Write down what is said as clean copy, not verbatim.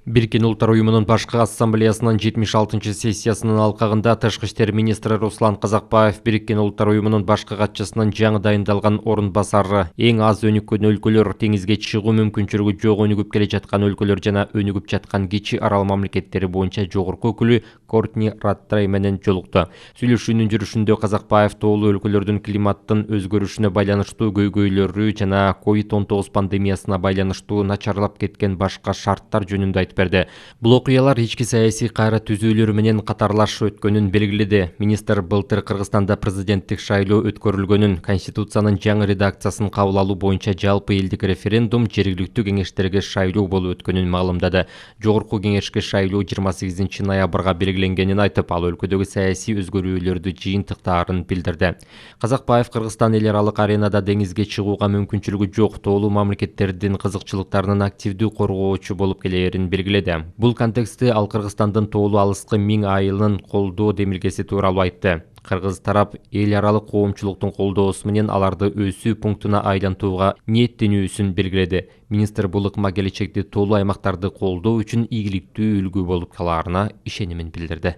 Биркен Улуттар уюмунун башкы ассамблеясынын 76-чы сессиясынын алкагында Тышкы иштер министри Руслан Казакбаев Биркен Улуттар уюмунун башкы катчысынын жаңы дайындалган орун басары эң аз өнүккөн өлкөлөр, теңизге чыгуу мүмкүнчүлүгү жок өнүгүп келе жаткан өлкөлөр жана өнүгүп жаткан кичи арал мамлекеттери боюнча жогорку өкүлү Кортни Раттрай менен жолукту. Сүйлөшүүнүн жүрүшүндө Казакбаев тоолуу өлкөлөрдүн климаттын өзгөрүшүнө байланыштуу көйгөйлөрү жана COVID-19 пандемиясына байланыштуу начарлап кеткен башка шарттар жөнүндө берди. Бул окуялар ички саясий кайра түзүүлөр менен катарлаш өткөнүн белгиледи. Министр былтыр Кыргызстанда президенттик шайлоо өткөрүлгөнүн, Конституциянын жаңы редакциясын кабыл алуу боюнча жалпы элдик референдум жергиликтүү кеңештерге шайлоо болуп өткөнүн маалымдады. Жогорку кеңешке шайлоо 28 ноябрга белгиленгенин айтып, ал өлкөдөгү саясий өзгөрүүлөрдү жыйынтыктаарын билдирди. Казакбаев Кыргызстан эл аралык аренада деңизге чыгууга мүмкүнчүлүгү жок тоолуу мамлекеттердин кызыкчылыктарынын активдүү коргоочу болуп келерин белгиледи. Бул контекстте ал Кыргызстандын тоолуу алыскы 1000 айылын колдоо демилгеси тууралуу айтты. Кыргыз тарап эл аралык коомчулуктун колдоосу менен аларды өсүү пунктуна айлантууга ниеттенүүсүн белгиледи. Министр бул ыкма келечекте тоолуу аймактарды колдоо үчүн ийгиликтүү үлгү болуп калаарына ишенимин билдирди.